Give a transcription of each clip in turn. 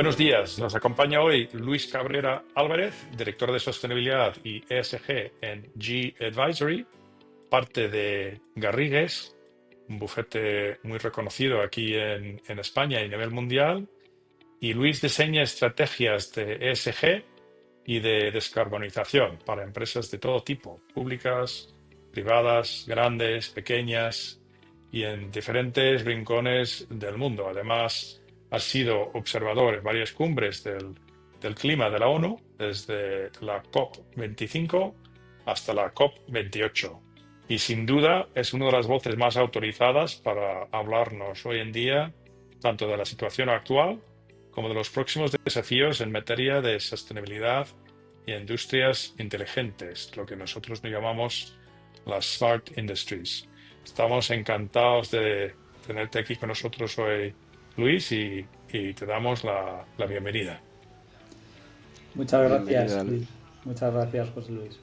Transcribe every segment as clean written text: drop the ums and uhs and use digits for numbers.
Buenos días, nos acompaña hoy Luis Cabrera Álvarez, director de sostenibilidad y ESG en G Advisory, parte de Garrigues, un bufete muy reconocido aquí en España y a nivel mundial. Y Luis diseña estrategias de ESG y de descarbonización para empresas de todo tipo, públicas, privadas, grandes, pequeñas y en diferentes rincones del mundo. Además, ha sido observador en varias cumbres del clima de la ONU, desde la COP25 hasta la COP28. Y sin duda es una de las voces más autorizadas para hablarnos hoy en día tanto de la situación actual como de los próximos desafíos en materia de sostenibilidad y industrias inteligentes, lo que nosotros llamamos las Smart Industries. Estamos encantados de tenerte aquí con nosotros hoy, Luis, y te damos la bienvenida. Muchas Bienvenido, gracias, Luis. Luis. Muchas gracias, José Luis.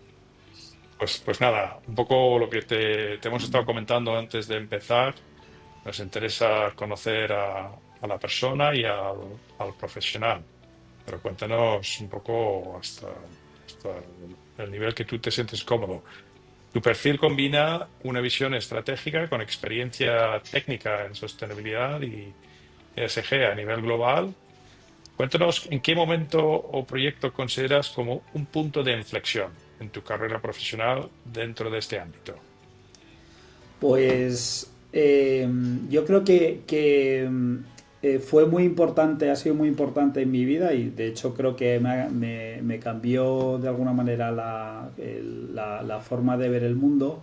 Pues nada, un poco lo que te hemos estado comentando antes de empezar. Nos interesa conocer a la persona y al profesional, pero cuéntanos un poco hasta el nivel que tú te sientes cómodo. Tu perfil combina una visión estratégica con experiencia técnica en sostenibilidad y ESG a nivel global. Cuéntanos en qué momento o proyecto consideras como un punto de inflexión en tu carrera profesional dentro de este ámbito. Pues yo creo que fue muy importante, ha sido muy importante en mi vida y de hecho creo que me cambió de alguna manera la forma de ver el mundo.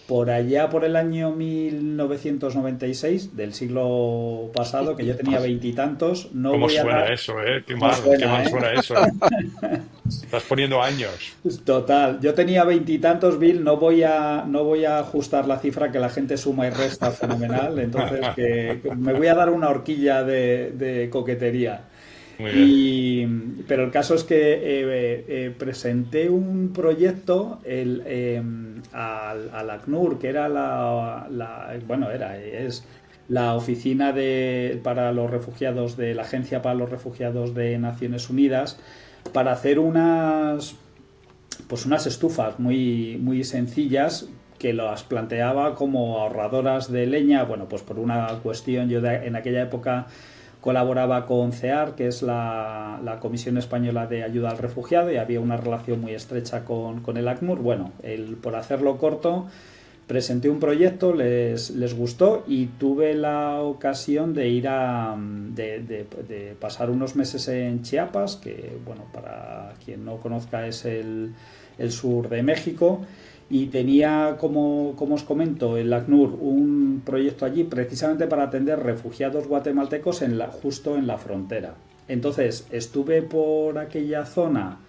Por allá, por el año 1996 del siglo pasado, que yo tenía veintitantos, no ¿Cómo voy a suena dar... eso, eh? ¿Cómo Qué suena, mal eh? suena eso. Estás poniendo años. Total, yo tenía veintitantos, Bill, no voy a ajustar la cifra que la gente suma y resta fenomenal, entonces que me voy a dar una horquilla de coquetería. Muy bien. Y, pero el caso es que presenté un proyecto al ACNUR, que era es la oficina para los refugiados de la Agencia para los Refugiados de Naciones Unidas, para hacer unas estufas muy, muy sencillas que las planteaba como ahorradoras de leña. Bueno, pues por una cuestión, en aquella época colaboraba con CEAR, que es la Comisión Española de Ayuda al Refugiado, y había una relación muy estrecha con el ACNUR. Bueno, por hacerlo corto, presenté un proyecto, les gustó y tuve la ocasión de ir de pasar unos meses en Chiapas, que bueno, para quien no conozca es el sur de México, y tenía, como os comento, el ACNUR un proyecto allí precisamente para atender refugiados guatemaltecos justo en la frontera. Entonces estuve por aquella zona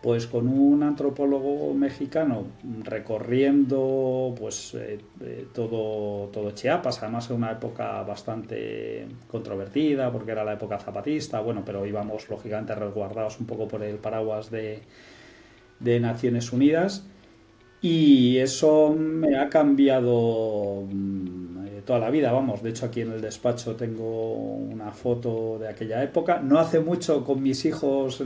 pues con un antropólogo mexicano recorriendo todo Chiapas. Además era una época bastante controvertida porque era la época zapatista, bueno, pero íbamos lógicamente resguardados un poco por el paraguas de Naciones Unidas. Y eso me ha cambiado toda la vida, vamos. De hecho, aquí en el despacho tengo una foto de aquella época. No hace mucho con mis hijos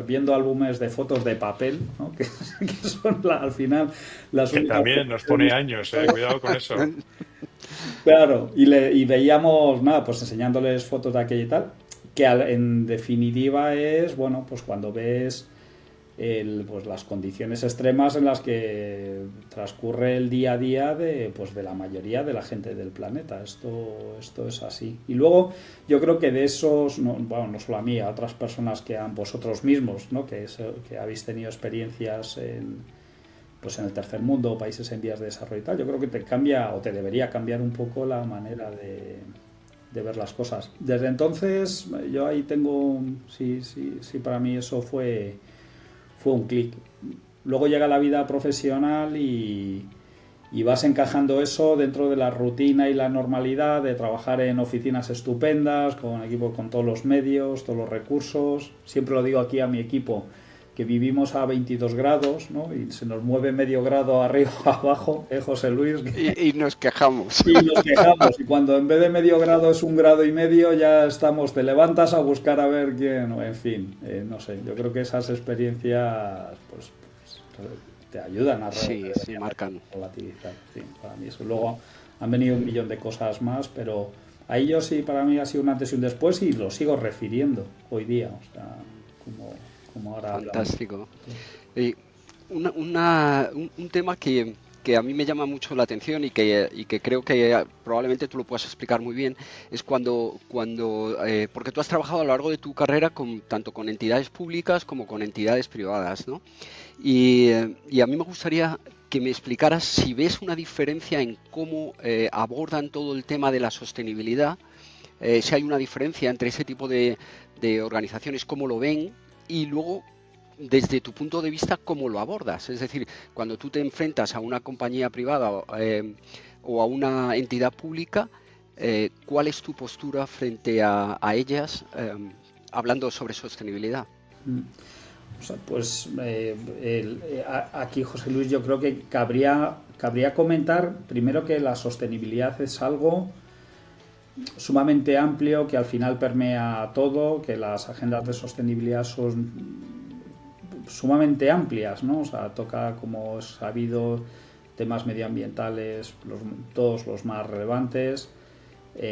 viendo álbumes de fotos de papel, ¿no? Que son al final las Que únicas también fotos nos que he pone visto. años, cuidado con eso. Claro, y veíamos, nada, pues enseñándoles fotos de aquella y tal, que en definitiva es, bueno, pues cuando ves pues las condiciones extremas en las que transcurre el día a día de la mayoría de la gente del planeta. Esto es así. Y luego yo creo que de esos, no, bueno, no solo a mí, a otras personas que han vosotros mismos, ¿no? Que habéis tenido experiencias pues en el tercer mundo o países en vías de desarrollo y tal, yo creo que te cambia o te debería cambiar un poco la manera de ver las cosas. Desde entonces yo ahí tengo, sí, sí, sí, para mí eso fue un clic. Luego llega la vida profesional y vas encajando eso dentro de la rutina y la normalidad de trabajar en oficinas estupendas, con equipos con todos los medios, todos los recursos. Siempre lo digo aquí a mi equipo, que vivimos a 22 grados, ¿no? Y se nos mueve medio grado arriba o abajo, José Luis, Y nos quejamos. y nos quejamos. Y cuando en vez de medio grado es 1,5 grados, ya estamos, te levantas a buscar a ver quién, en fin, no sé. Yo creo que esas experiencias, pues te ayudan a Sí, sí, marcan. relativizar. Sí, para mí eso. Luego han venido un millón de cosas más, pero ahí yo sí, para mí ha sido un antes y un después y lo sigo refiriendo hoy día, o sea, como ahora hablamos. Fantástico. Y un tema que a mí me llama mucho la atención y que creo que probablemente tú lo puedas explicar muy bien, es porque tú has trabajado a lo largo de tu carrera tanto con entidades públicas como con entidades privadas, ¿no? Y a mí me gustaría que me explicaras si ves una diferencia en cómo abordan todo el tema de la sostenibilidad, si hay una diferencia entre ese tipo de organizaciones, cómo lo ven, y luego, desde tu punto de vista, cómo lo abordas. Es decir, cuando tú te enfrentas a una compañía privada o a una entidad pública, ¿cuál es tu postura frente a ellas hablando sobre sostenibilidad? O sea, pues aquí, José Luis, yo creo que cabría comentar primero que la sostenibilidad es algo sumamente amplio que al final permea todo, que las agendas de sostenibilidad son sumamente amplias, ¿no? O sea, toca, como es sabido, temas medioambientales, todos los más relevantes,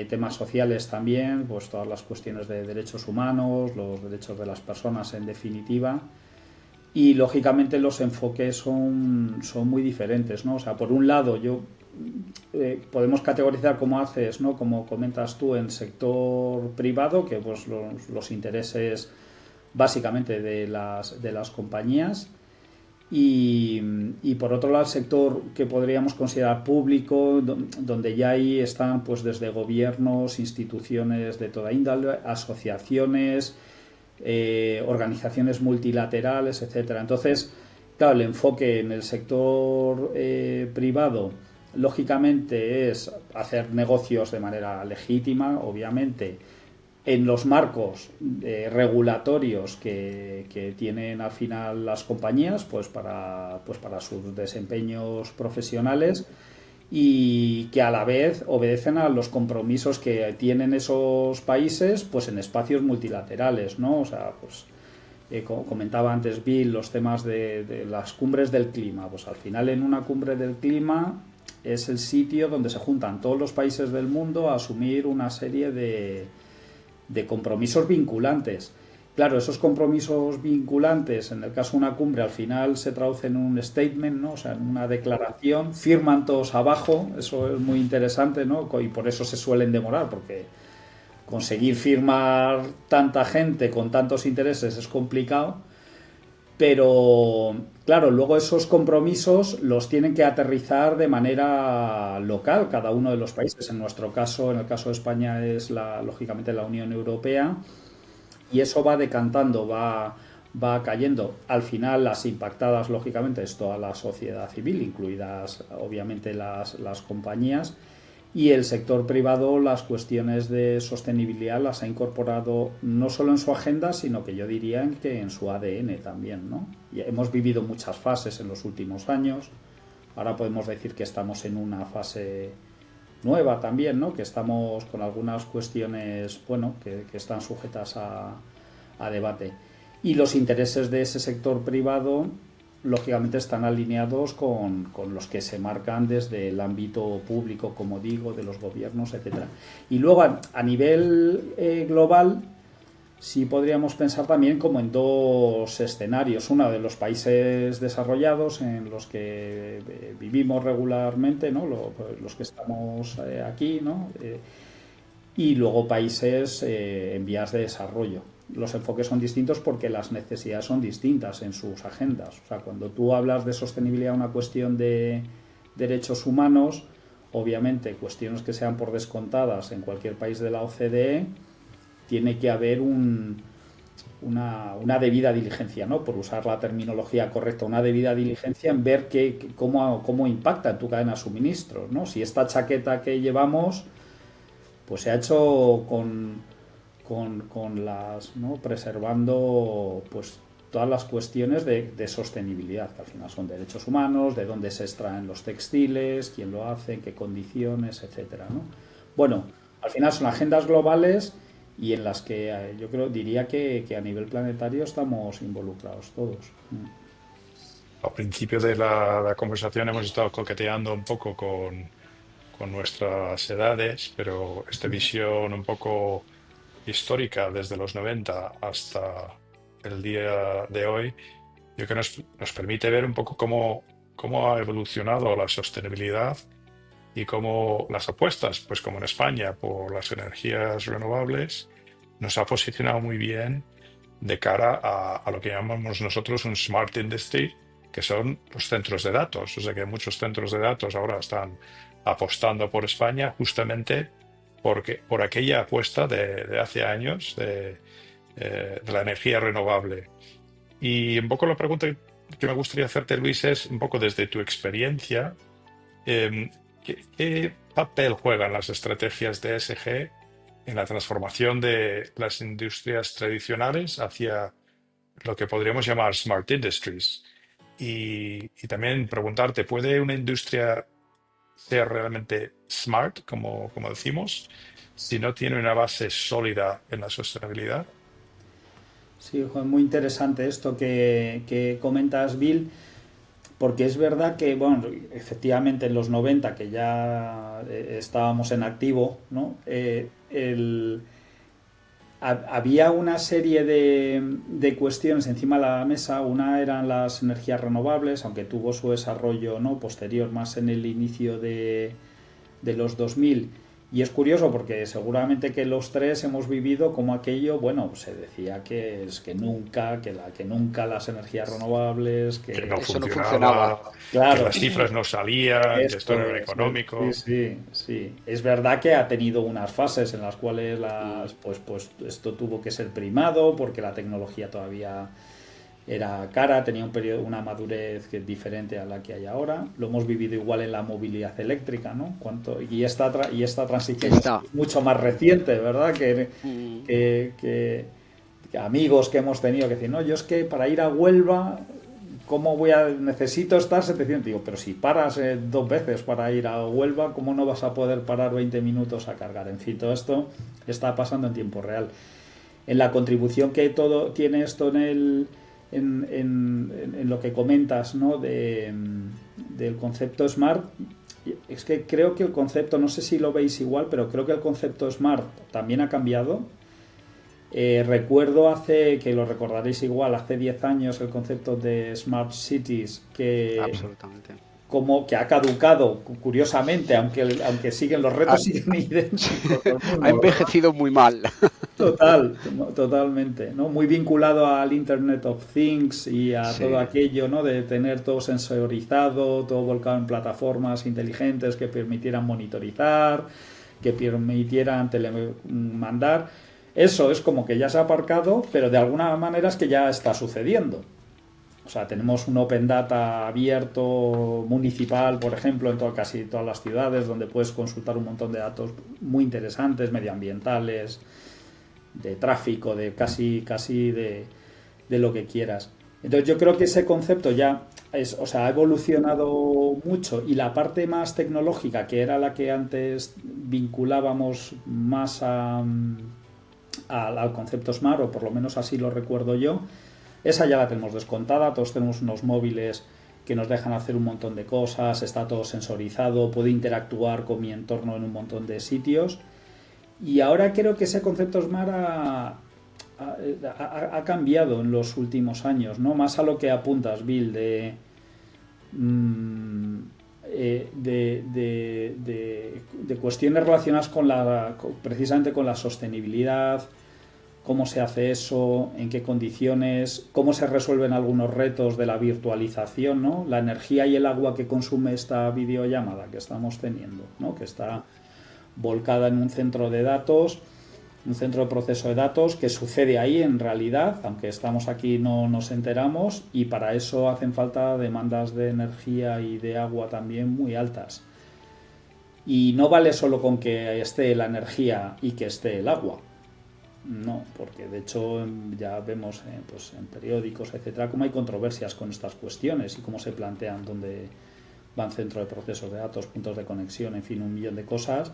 temas sociales también, pues todas las cuestiones de derechos humanos, los derechos de las personas en definitiva. Y lógicamente los enfoques son muy diferentes, ¿no? O sea, por un lado, podemos categorizar como haces, ¿no? Como comentas tú, en sector privado, que pues los intereses básicamente de las compañías, y por otro lado el sector que podríamos considerar público, donde ya ahí están pues desde gobiernos, instituciones de toda índole, asociaciones, organizaciones multilaterales, etcétera. Entonces, claro, el enfoque en el sector privado, lógicamente, es hacer negocios de manera legítima, obviamente, en los marcos regulatorios que tienen al final las compañías, pues para sus desempeños profesionales, y que a la vez obedecen a los compromisos que tienen esos países pues en espacios multilaterales, ¿no? O sea, pues como comentaba antes Bill, los temas de las cumbres del clima, pues al final en una cumbre del clima es el sitio donde se juntan todos los países del mundo a asumir una serie de compromisos vinculantes. Claro, esos compromisos vinculantes, en el caso de una cumbre, al final se traducen en un statement, ¿no? O sea, en una declaración, firman todos abajo, eso es muy interesante, ¿no? Y por eso se suelen demorar, porque conseguir firmar tanta gente con tantos intereses es complicado, pero claro, luego esos compromisos los tienen que aterrizar de manera local cada uno de los países. En nuestro caso, en el caso de España, es lógicamente la Unión Europea, y eso va decantando, va cayendo. Al final, las impactadas, lógicamente, es toda la sociedad civil, incluidas obviamente las compañías, y el sector privado las cuestiones de sostenibilidad las ha incorporado no solo en su agenda, sino que yo diría que en su ADN también, ¿no? Y hemos vivido muchas fases en los últimos años. Ahora podemos decir que estamos en una fase nueva también, ¿no? Que estamos con algunas cuestiones, bueno, que están sujetas a debate. Y los intereses de ese sector privado, lógicamente, están alineados con los que se marcan desde el ámbito público, como digo, de los gobiernos, etcétera. Y luego, a nivel global, sí podríamos pensar también como en dos escenarios. Uno de los países desarrollados en los que vivimos regularmente, ¿no? Los que estamos aquí, ¿no? Y luego países en vías de desarrollo. Los enfoques son distintos porque las necesidades son distintas en sus agendas. O sea, cuando tú hablas de sostenibilidad, una cuestión de derechos humanos, obviamente cuestiones que sean por descontadas en cualquier país de la OCDE, tiene que haber una debida diligencia, ¿no? Por usar la terminología correcta, una debida diligencia en ver cómo impacta en tu cadena de suministros, ¿no? Si esta chaqueta que llevamos pues se ha hecho con las, ¿no? Preservando pues todas las cuestiones de sostenibilidad, que al final son derechos humanos, de dónde se extraen los textiles, quién lo hace, en qué condiciones, etcétera, ¿no? Bueno, al final son agendas globales y en las que diría que a nivel planetario estamos involucrados todos. Al principio de la conversación hemos estado coqueteando un poco con nuestras edades, pero esta visión un poco histórica desde los 90 hasta el día de hoy, yo creo que nos permite ver un poco cómo ha evolucionado la sostenibilidad y cómo las apuestas, pues como en España, por las energías renovables, nos ha posicionado muy bien de cara a lo que llamamos nosotros un smart industry, que son los centros de datos. O sea que muchos centros de datos ahora están apostando por España justamente por aquella apuesta de hace años de la energía renovable. Y un poco la pregunta que me gustaría hacerte, Luis, es un poco desde tu experiencia, ¿qué papel juegan las estrategias de ESG en la transformación de las industrias tradicionales hacia lo que podríamos llamar smart industries? Y también preguntarte, ¿puede una industria ser realmente smart, como decimos, si no tiene una base sólida en la sostenibilidad? Sí, Juan, muy interesante esto que comentas, Bill, porque es verdad que, bueno, efectivamente en los 90 que ya estábamos en activo, ¿no? Había una serie de cuestiones encima de la mesa. Una eran las energías renovables, aunque tuvo su desarrollo, ¿no?, posterior, más en el inicio de los 2000. Y es curioso porque seguramente que los tres hemos vivido como aquello, bueno, se decía que nunca las energías renovables, Que no Eso no funcionaba. funcionaba, que claro, las cifras no salían, que esto esto no era es, sí, económico. sí, sí. Es verdad que ha tenido unas fases en las cuales Mm, pues esto tuvo que ser primado porque la tecnología todavía era cara, tenía un periodo, una madurez que es diferente a la que hay ahora. Lo hemos vivido igual en la movilidad eléctrica, ¿no? Y esta transición es está. mucho más reciente, ¿verdad? Mm, Que amigos que hemos tenido que decir, no, yo es que para ir a Huelva, necesito estar 700? Digo, pero si paras 2 veces para ir a Huelva, ¿cómo no vas a poder parar 20 minutos a cargar? En fin, todo esto está pasando en tiempo real. En la contribución que todo tiene esto en lo que comentas, ¿no?, del concepto Smart, es que creo que el concepto, no sé si lo veis igual, pero creo que el concepto Smart también ha cambiado. Recuerdo que lo recordaréis igual, hace 10 años el concepto de Smart Cities, absolutamente. como que ha caducado, curiosamente, aunque siguen los Ha, retos, siguen idénticos los ha mismos, ¿verdad? envejecido muy mal. Totalmente, ¿no? Muy vinculado al Internet of Things y a todo Sí, aquello, ¿no?, de tener todo sensorizado, todo volcado en plataformas inteligentes que permitieran monitorizar, que permitieran mandar. Eso es como que ya se ha aparcado, pero de alguna manera es que ya está sucediendo. O sea, tenemos un Open Data abierto municipal, por ejemplo, en casi todas las ciudades, donde puedes consultar un montón de datos muy interesantes, medioambientales, de tráfico, de casi de lo que quieras. Entonces yo creo que ese concepto ya ha evolucionado mucho, y la parte más tecnológica, que era la que antes vinculábamos más al concepto Smart, o por lo menos así lo recuerdo yo, esa ya la tenemos descontada. Todos tenemos unos móviles que nos dejan hacer un montón de cosas, está todo sensorizado, puedo interactuar con mi entorno en un montón de sitios. Y ahora creo que ese concepto Smart ha cambiado en los últimos años, ¿no? Más a lo que apuntas, Bill, mm, de cuestiones relacionadas precisamente con la sostenibilidad, cómo se hace eso, en qué condiciones, cómo se resuelven algunos retos de la virtualización, ¿no? La energía y el agua que consume esta videollamada que estamos teniendo, ¿no?, que está volcada en un centro de datos, un centro de proceso de datos, que sucede ahí en realidad, aunque estamos aquí no nos enteramos, y para eso hacen falta demandas de energía y de agua también muy altas. Y no vale solo con que esté la energía y que esté el agua. No, porque de hecho ya vemos pues en periódicos, etcétera, cómo hay controversias con estas cuestiones y cómo se plantean dónde van centro de procesos de datos, puntos de conexión, en fin, un millón de cosas.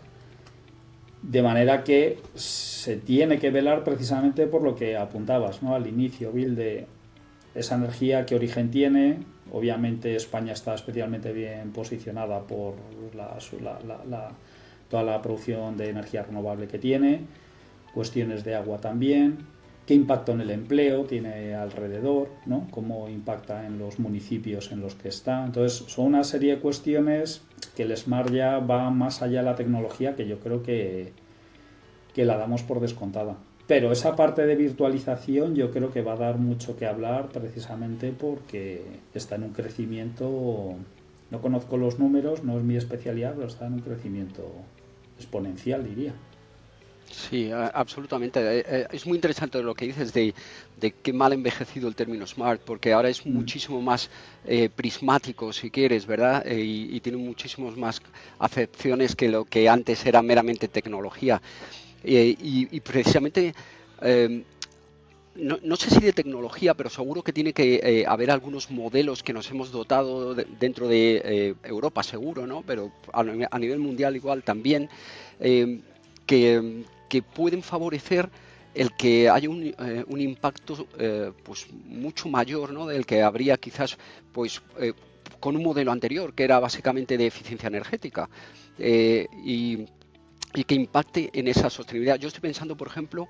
De manera que se tiene que velar precisamente por lo que apuntabas, ¿no? Al inicio, Bill, de esa energía, qué origen tiene. Obviamente España está especialmente bien posicionada por toda la producción de energía renovable que tiene, cuestiones de agua también, qué impacto en el empleo tiene alrededor, ¿no? Cómo impacta en los municipios en los que está. Entonces son una serie de cuestiones que el Smart ya va más allá de la tecnología, que yo creo que la damos por descontada. Pero esa parte de virtualización yo creo que va a dar mucho que hablar precisamente porque está en un crecimiento, no conozco los números, no es mi especialidad, pero está en un crecimiento exponencial, diría. Sí, absolutamente. Es muy interesante lo que dices de qué mal envejecido el término smart, porque ahora es muchísimo más prismático, si quieres, ¿verdad? Y tiene muchísimas más acepciones que lo que antes era meramente tecnología. Y precisamente, eh, no sé si de tecnología, pero seguro que tiene que haber algunos modelos que nos hemos dotado dentro de Europa, seguro, ¿no? Pero a nivel mundial igual también, eh, que pueden favorecer el que haya un impacto pues mucho mayor, ¿no? Del que habría quizás pues con un modelo anterior, que era básicamente de eficiencia energética. Y que impacte en esa sostenibilidad. Yo estoy pensando, por ejemplo,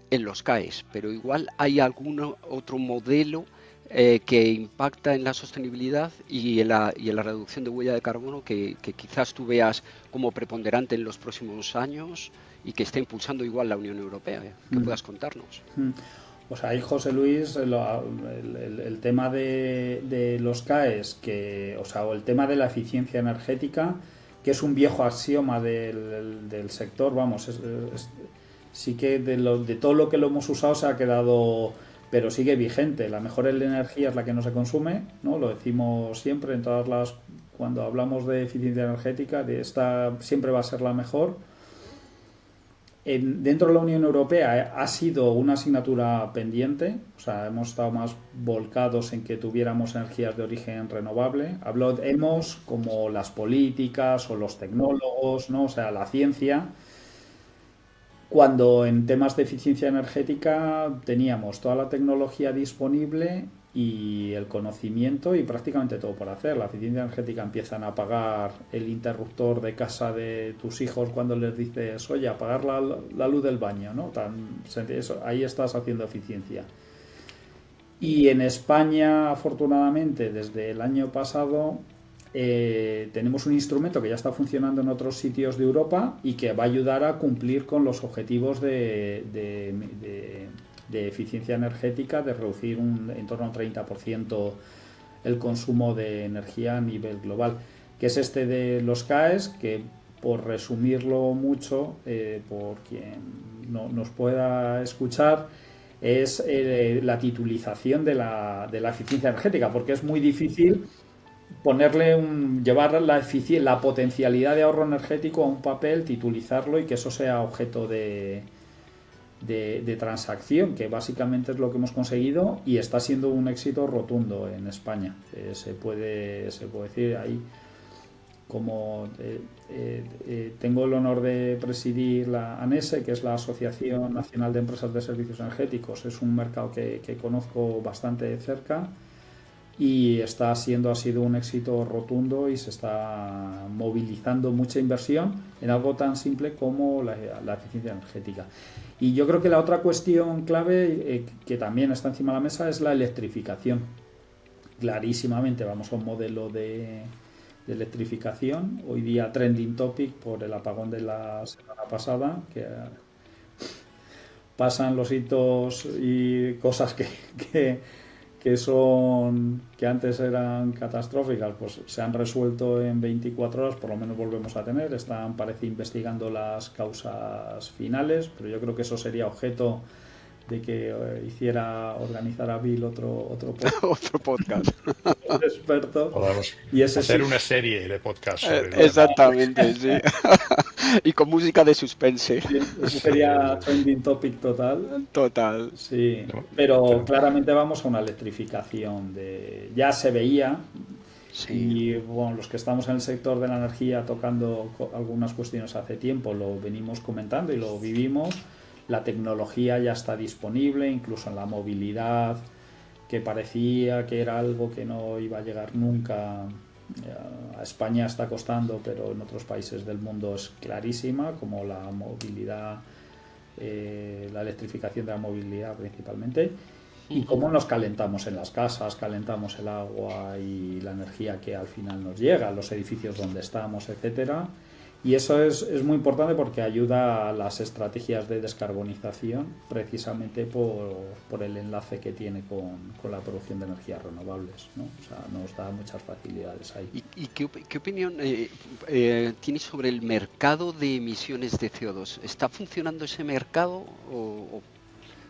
en los CAEs, pero igual hay algún otro modelo que impacta en la sostenibilidad y en la reducción de huella de carbono que quizás tú veas como preponderante en los próximos años y que está impulsando igual la Unión Europea, que puedas contarnos. Pues ahí, José Luis, el tema de los CAEs, o el tema de la eficiencia energética, que es un viejo axioma del sector, vamos, sí que de todo lo que lo hemos usado se ha quedado, pero sigue vigente. La mejor energía es la que no se consume, ¿no? Lo decimos siempre cuando hablamos de eficiencia energética, de esta siempre va a ser la mejor. Dentro de la Unión Europea ha sido una asignatura pendiente, o sea, hemos estado más volcados en que tuviéramos energías de origen renovable. Hemos como las políticas o los tecnólogos, ¿no? O sea, la ciencia, cuando en temas de eficiencia energética teníamos toda la tecnología disponible y el conocimiento y prácticamente todo por hacer. La eficiencia energética empiezan a apagar el interruptor de casa de tus hijos cuando les dices, oye, apagar la luz del baño, ¿no? Ahí estás haciendo eficiencia. Y en España, afortunadamente, desde el año pasado tenemos un instrumento que ya está funcionando en otros sitios de Europa y que va a ayudar a cumplir con los objetivos de eficiencia energética, de reducir en torno a un 30% el consumo de energía a nivel global, que es este de los CAEs, que por resumirlo mucho, por quien no nos pueda escuchar, es la titulización de la eficiencia energética, porque es muy difícil llevar la potencialidad de ahorro energético a un papel, titulizarlo y que eso sea objeto de transacción, que básicamente es lo que hemos conseguido y está siendo un éxito rotundo en España. Se puede decir ahí, como tengo el honor de presidir la ANESE, que es la Asociación Nacional de Empresas de Servicios Energéticos. Es un mercado que conozco bastante de cerca y ha sido un éxito rotundo y se está movilizando mucha inversión en algo tan simple como la eficiencia energética. Y yo creo que la otra cuestión clave que también está encima de la mesa es la electrificación. Clarísimamente vamos a un modelo de electrificación, hoy día trending topic por el apagón de la semana pasada, que pasan los hitos y cosas que antes eran catastróficas, pues se han resuelto en 24 horas, por lo menos volvemos a tener. Parece, investigando las causas finales, pero yo creo que eso sería objeto de que organizara Bill otro podcast Otro podcast. experto. Podemos Y ese hacer sí, una serie de podcasts sobre el tema. Exactamente, sí. Y con música de suspense. ese Sí, sería trending topic total. Total. Sí, no, pero claramente vamos a una electrificación ya se veía. Sí. Y bueno, los que estamos en el sector de la energía tocando algunas cuestiones hace tiempo, lo venimos comentando y lo vivimos. La tecnología ya está disponible, incluso en la movilidad, que parecía que era algo que no iba a llegar nunca. A España está costando, pero en otros países del mundo es clarísima, como la movilidad, la electrificación de la movilidad principalmente. Y cómo nos calentamos en las casas, calentamos el agua y la energía que al final nos llega a los edificios donde estamos, etcétera. Y eso es muy importante porque ayuda a las estrategias de descarbonización, precisamente por el enlace que tiene con la producción de energías renovables, ¿no? O sea, nos da muchas facilidades ahí. ¿Y qué opinión tienes sobre el mercado de emisiones de CO2? ¿Está funcionando ese mercado o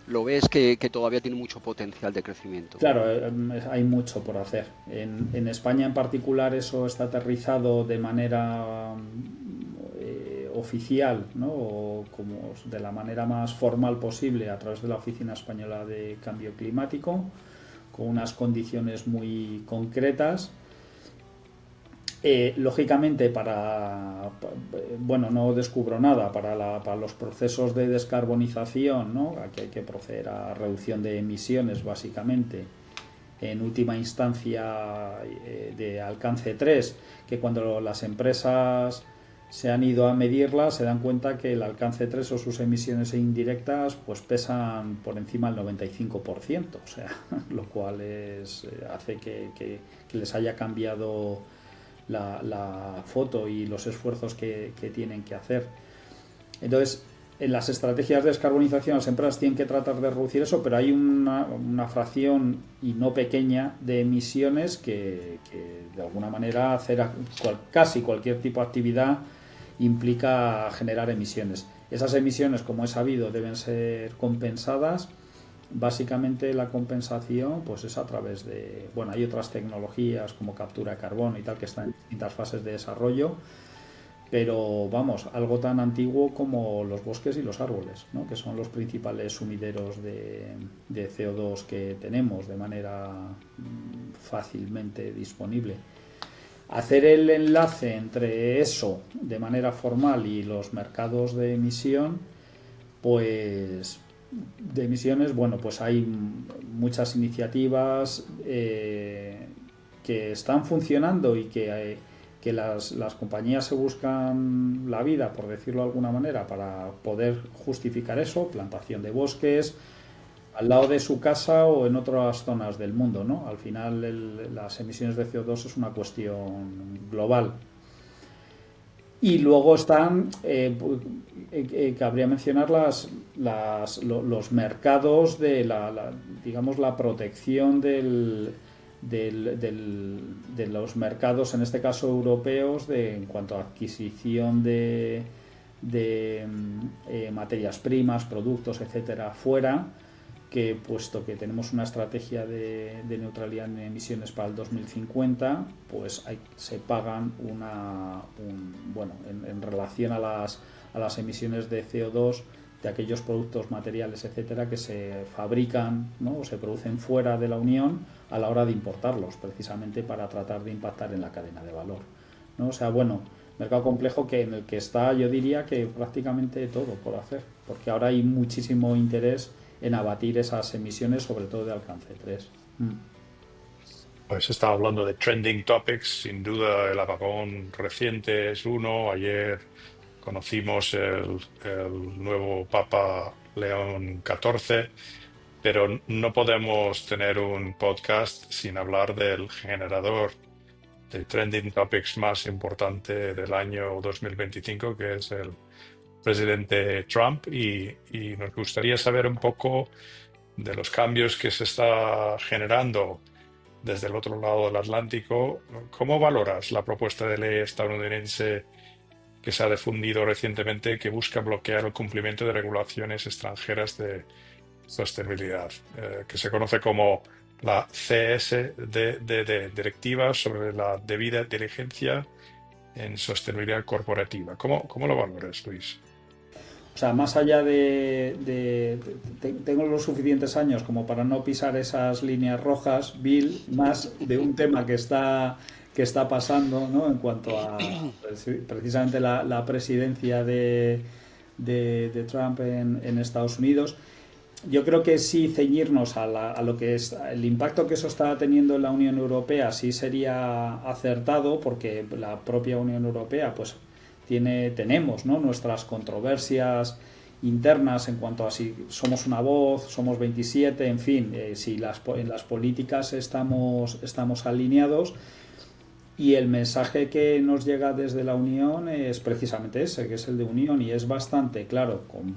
lo ves que todavía tiene mucho potencial de crecimiento? Claro, hay mucho por hacer. En España en particular eso está aterrizado de manera oficial, ¿no? O como de la manera más formal posible a través de la Oficina Española de Cambio Climático, con unas condiciones muy concretas. Lógicamente bueno, no descubro nada para los procesos de descarbonización, ¿no? Aquí hay que proceder a reducción de emisiones básicamente, en última instancia de alcance 3, que cuando las empresas se han ido a medirlas se dan cuenta que el alcance 3 o sus emisiones indirectas pues pesan por encima del 95%, o sea, lo cual hace que les haya cambiado la foto y los esfuerzos que tienen que hacer. Entonces, en las estrategias de descarbonización las empresas tienen que tratar de reducir eso, pero hay una fracción y no pequeña de emisiones que de alguna manera hacer casi cualquier tipo de actividad implica generar emisiones. Esas emisiones, como he sabido, deben ser compensadas. Básicamente la compensación pues es a través de, bueno, hay otras tecnologías como captura de carbono y tal que están en distintas fases de desarrollo, pero vamos, algo tan antiguo como los bosques y los árboles, ¿no? Que son los principales sumideros de CO2 que tenemos de manera fácilmente disponible. Hacer el enlace entre eso de manera formal y los mercados de emisión, pues de emisiones, bueno, pues hay muchas iniciativas que están funcionando y que las compañías se buscan la vida, por decirlo de alguna manera, para poder justificar eso, plantación de bosques al lado de su casa o en otras zonas del mundo, ¿no? Al final las emisiones de CO2 es una cuestión global. Y luego están, cabría mencionar los mercados de digamos, la protección de los mercados, en este caso europeos, en cuanto a adquisición de materias primas, productos, etcétera, fuera, que puesto que tenemos una estrategia de neutralidad en emisiones para el 2050, pues se pagan bueno, en relación a las emisiones de CO2 de aquellos productos, materiales, etcétera, que se fabrican, ¿no? O se producen fuera de la Unión a la hora de importarlos, precisamente para tratar de impactar en la cadena de valor, ¿no? O sea, bueno, mercado complejo en el que está, yo diría que prácticamente todo por hacer, porque ahora hay muchísimo interés en abatir esas emisiones, sobre todo de alcance 3. Pues estaba hablando de trending topics, sin duda el apagón reciente es uno. Ayer conocimos el nuevo Papa León XIV, pero no podemos tener un podcast sin hablar del generador de trending topics más importante del año 2025, que es el presidente Trump, y nos gustaría saber un poco de los cambios que se está generando desde el otro lado del Atlántico. ¿Cómo valoras la propuesta de ley estadounidense que se ha difundido recientemente que busca bloquear el cumplimiento de regulaciones extranjeras de sostenibilidad, que se conoce como la CSDD, Directiva sobre la debida diligencia en sostenibilidad corporativa. ¿Cómo lo valoras, Luis? O sea, más allá tengo los suficientes años como para no pisar esas líneas rojas, Bill, más de un tema que está pasando, ¿no? En cuanto a precisamente la presidencia de Trump en Estados Unidos. Yo creo que sí ceñirnos a lo que es el impacto que eso está teniendo en la Unión Europea sí sería acertado, porque la propia Unión Europea pues tenemos, ¿no?, nuestras controversias internas en cuanto a si somos una voz, somos 27, en fin, si en las políticas estamos alineados. Y el mensaje que nos llega desde la Unión es precisamente ese, que es el de unión, y es bastante claro, con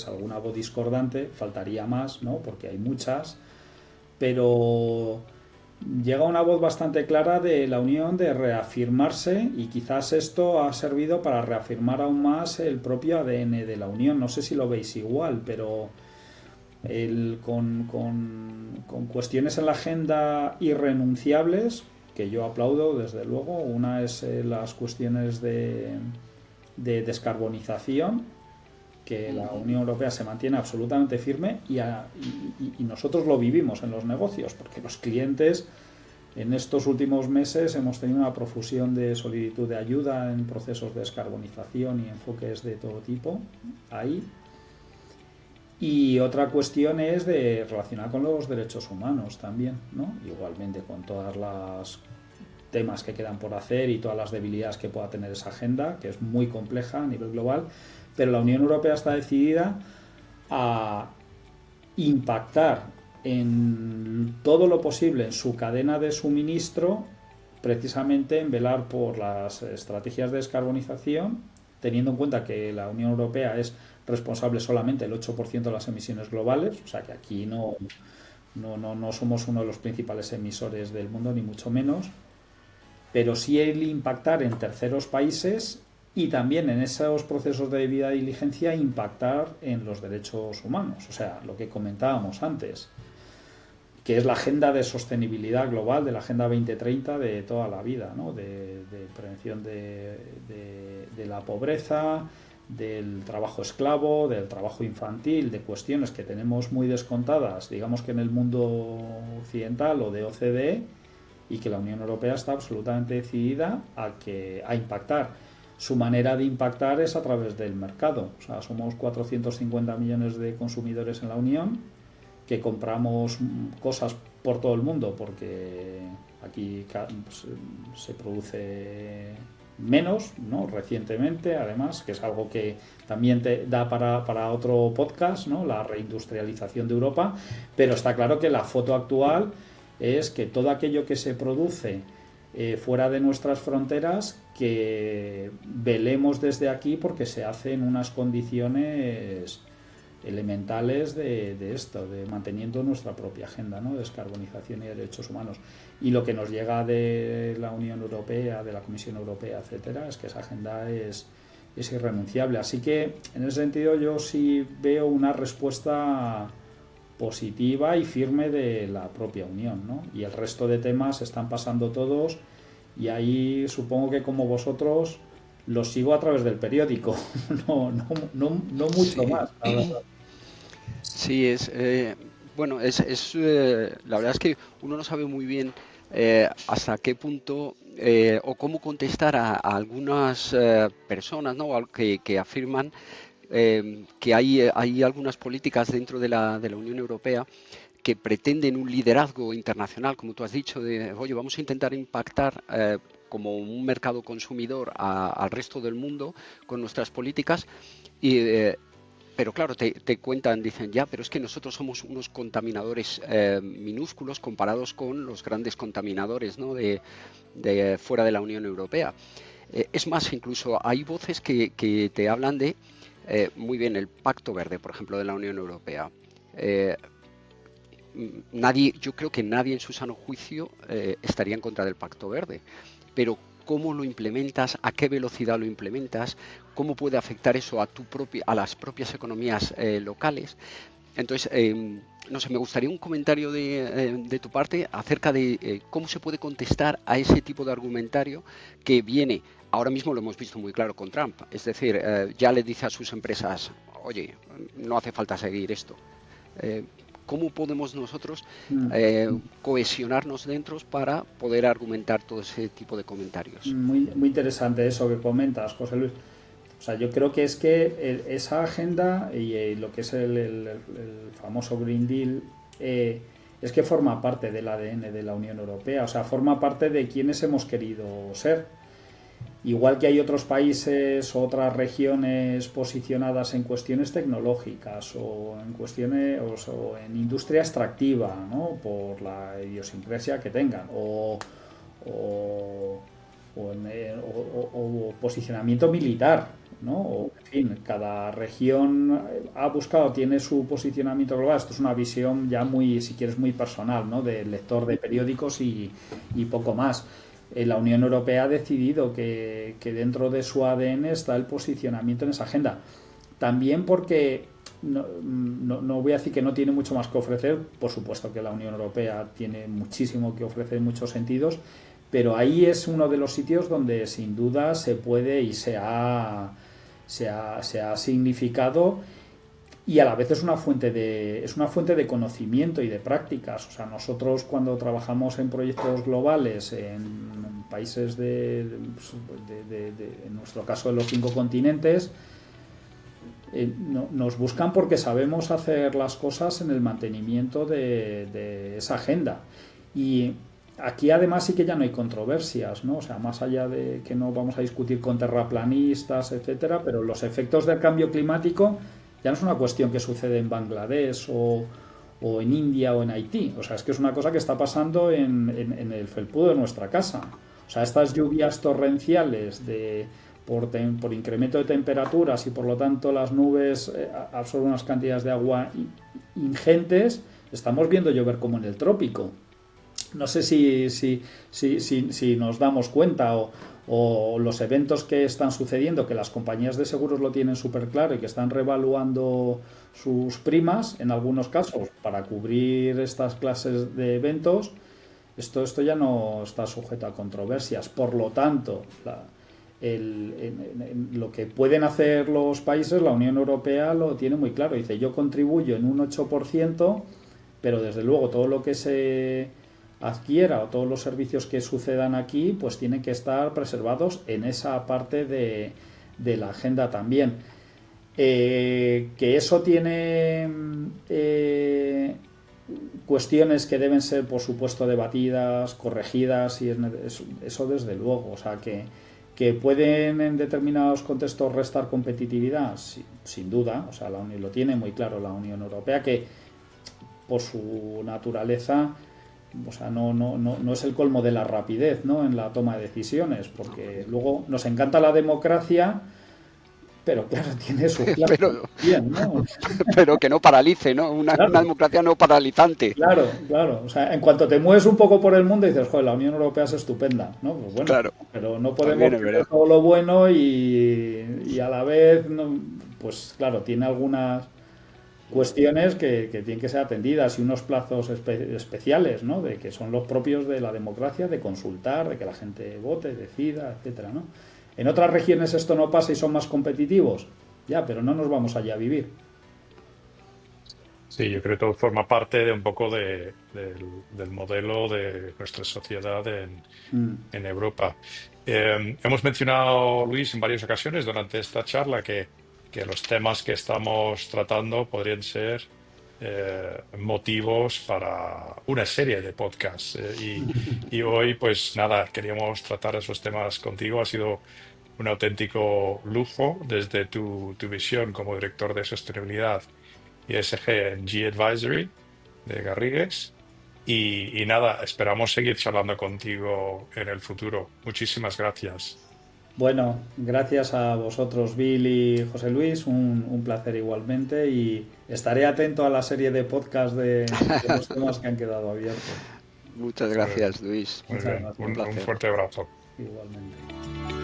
alguna voz discordante, faltaría más, ¿no?, porque hay muchas, pero llega una voz bastante clara de la Unión de reafirmarse, y quizás esto ha servido para reafirmar aún más el propio ADN de la Unión. No sé si lo veis igual, pero con cuestiones en la agenda irrenunciables, que yo aplaudo desde luego. Una es las cuestiones de descarbonización, que la Unión Europea se mantiene absolutamente firme, y nosotros lo vivimos en los negocios, porque los clientes en estos últimos meses hemos tenido una profusión de solicitud de ayuda en procesos de descarbonización y enfoques de todo tipo ahí. Y otra cuestión es relacionada con los derechos humanos también, ¿no? Igualmente con todas las temas que quedan por hacer y todas las debilidades que pueda tener esa agenda, que es muy compleja a nivel global, pero la Unión Europea está decidida a impactar en todo lo posible en su cadena de suministro, precisamente en velar por las estrategias de descarbonización, teniendo en cuenta que la Unión Europea es responsable solamente del 8% de las emisiones globales, o sea que aquí no somos uno de los principales emisores del mundo, ni mucho menos, pero sí el impactar en terceros países, y también en esos procesos de debida diligencia impactar en los derechos humanos, o sea, lo que comentábamos antes, que es la agenda de sostenibilidad global, de la Agenda 2030 de toda la vida, ¿no?, de prevención de la pobreza, del trabajo esclavo, del trabajo infantil, de cuestiones que tenemos muy descontadas, digamos que en el mundo occidental o de OCDE, y que la Unión Europea está absolutamente decidida a impactar. Su manera de impactar es a través del mercado. O sea, somos 450 millones de consumidores en la Unión, que compramos cosas por todo el mundo, porque aquí se produce menos, ¿no?, recientemente, además, que es algo que también te da para otro podcast, ¿no?, la reindustrialización de Europa. Pero está claro que la foto actual es que todo aquello que se produce fuera de nuestras fronteras, que velemos desde aquí, porque se hace en unas condiciones elementales de esto, de manteniendo nuestra propia agenda, ¿no?, de descarbonización y derechos humanos. Y lo que nos llega de la Unión Europea, de la Comisión Europea, etcétera, es que esa agenda es irrenunciable. Así que en ese sentido yo sí veo una respuesta positiva y firme de la propia Unión, ¿no? Y el resto de temas están pasando todos, y ahí supongo que, como vosotros, los sigo a través del periódico, no mucho más, la verdad. Sí, bueno, la verdad es que uno no sabe muy bien hasta qué punto o cómo contestar a algunas personas, ¿no?, que afirman que hay algunas políticas dentro de la Unión Europea que pretenden un liderazgo internacional, como tú has dicho, de, oye, vamos a intentar impactar como un mercado consumidor al resto del mundo con nuestras políticas, pero claro, te cuentan, dicen, ya, pero es que nosotros somos unos contaminadores minúsculos comparados con los grandes contaminadores, ¿no?, de fuera de la Unión Europea. Es más, incluso hay voces que te hablan de, muy bien, el Pacto Verde, por ejemplo, de la Unión Europea. Yo creo que nadie en su sano juicio estaría en contra del Pacto Verde, pero cómo lo implementas, a qué velocidad lo implementas, cómo puede afectar eso a las propias economías locales. Entonces, no sé, me gustaría un comentario de tu parte acerca de cómo se puede contestar a ese tipo de argumentario que viene, ahora mismo lo hemos visto muy claro con Trump, es decir, ya le dice a sus empresas, oye, no hace falta seguir esto. ¿Cómo podemos nosotros cohesionarnos dentro para poder argumentar todo ese tipo de comentarios? Muy, muy interesante eso que comentas, José Luis. O sea, yo creo que es que esa agenda y lo que es el famoso Green Deal es que forma parte del ADN de la Unión Europea, o sea, forma parte de quienes hemos querido ser. Igual que hay otros países o otras regiones posicionadas en cuestiones tecnológicas o en cuestiones o en industria extractiva, ¿no? Por la idiosincrasia que tengan o posicionamiento militar, ¿no? O, en fin, cada región ha buscado, tiene su posicionamiento global. Esto es una visión ya muy, si quieres, muy personal, ¿no? Del lector de periódicos y poco más. La Unión Europea ha decidido que dentro de su ADN está el posicionamiento en esa agenda. También porque no voy a decir que no tiene mucho más que ofrecer, por supuesto que la Unión Europea tiene muchísimo que ofrecer en muchos sentidos, pero ahí es uno de los sitios donde sin duda se puede y se ha significado, y a la vez es una fuente de conocimiento y de prácticas. O sea, nosotros cuando trabajamos en proyectos globales en países en nuestro caso de los 5 continentes, nos buscan porque sabemos hacer las cosas en el mantenimiento de esa agenda. Y aquí además sí que ya no hay controversias, ¿no? O sea, más allá de que no vamos a discutir con terraplanistas, etcétera, pero los efectos del cambio climático ya no es una cuestión que sucede en Bangladesh o en India o en Haití. O sea, es que es una cosa que está pasando en el felpudo de nuestra casa. O sea, estas lluvias torrenciales por incremento de temperaturas y por lo tanto las nubes absorben unas cantidades de agua ingentes, estamos viendo llover como en el trópico. No sé si nos damos cuenta o los eventos que están sucediendo, que las compañías de seguros lo tienen súper claro y que están revaluando sus primas en algunos casos para cubrir estas clases de eventos. Esto ya no está sujeto a controversias. Por lo tanto, lo que pueden hacer los países, la Unión Europea lo tiene muy claro. Dice, yo contribuyo en un 8%, pero desde luego todo lo que se adquiera o todos los servicios que sucedan aquí pues tienen que estar preservados en esa parte de la agenda también. Que eso tiene cuestiones que deben ser por supuesto debatidas, corregidas, y eso desde luego. O sea, que pueden en determinados contextos restar competitividad, sin duda. O sea, lo tiene muy claro la Unión Europea, que por su naturaleza, o sea, no es el colmo de la rapidez, ¿no?, en la toma de decisiones, porque luego nos encanta la democracia, pero claro, tiene su claro bien, ¿no? Pero que no paralice, ¿no? Una democracia no paralizante. Claro. O sea, en cuanto te mueves un poco por el mundo dices, joder, la Unión Europea es estupenda, ¿no? Pues bueno, claro, pero no podemos ver todo lo bueno y a la vez, no, pues claro, tiene algunas cuestiones que tienen que ser atendidas y unos plazos especiales, ¿no?, de que son los propios de la democracia, de consultar, de que la gente vote, decida, etcétera, ¿no? En otras regiones esto no pasa y son más competitivos, ya, pero no nos vamos allá a vivir. Sí, yo creo que todo forma parte de un poco del modelo de nuestra sociedad en Europa. Hemos mencionado, Luis, en varias ocasiones durante esta charla que los temas que estamos tratando podrían ser motivos para una serie de podcasts. Y hoy, pues nada, queríamos tratar esos temas contigo. Ha sido un auténtico lujo desde tu visión como director de sostenibilidad y ESG en G Advisory de Garrigues. Y nada, esperamos seguir charlando contigo en el futuro. Muchísimas gracias. Bueno, gracias a vosotros, Bill y José Luis, un placer igualmente, y estaré atento a la serie de podcast de los temas que han quedado abiertos. Muchas gracias, Luis. Muy bien, un fuerte abrazo. Igualmente.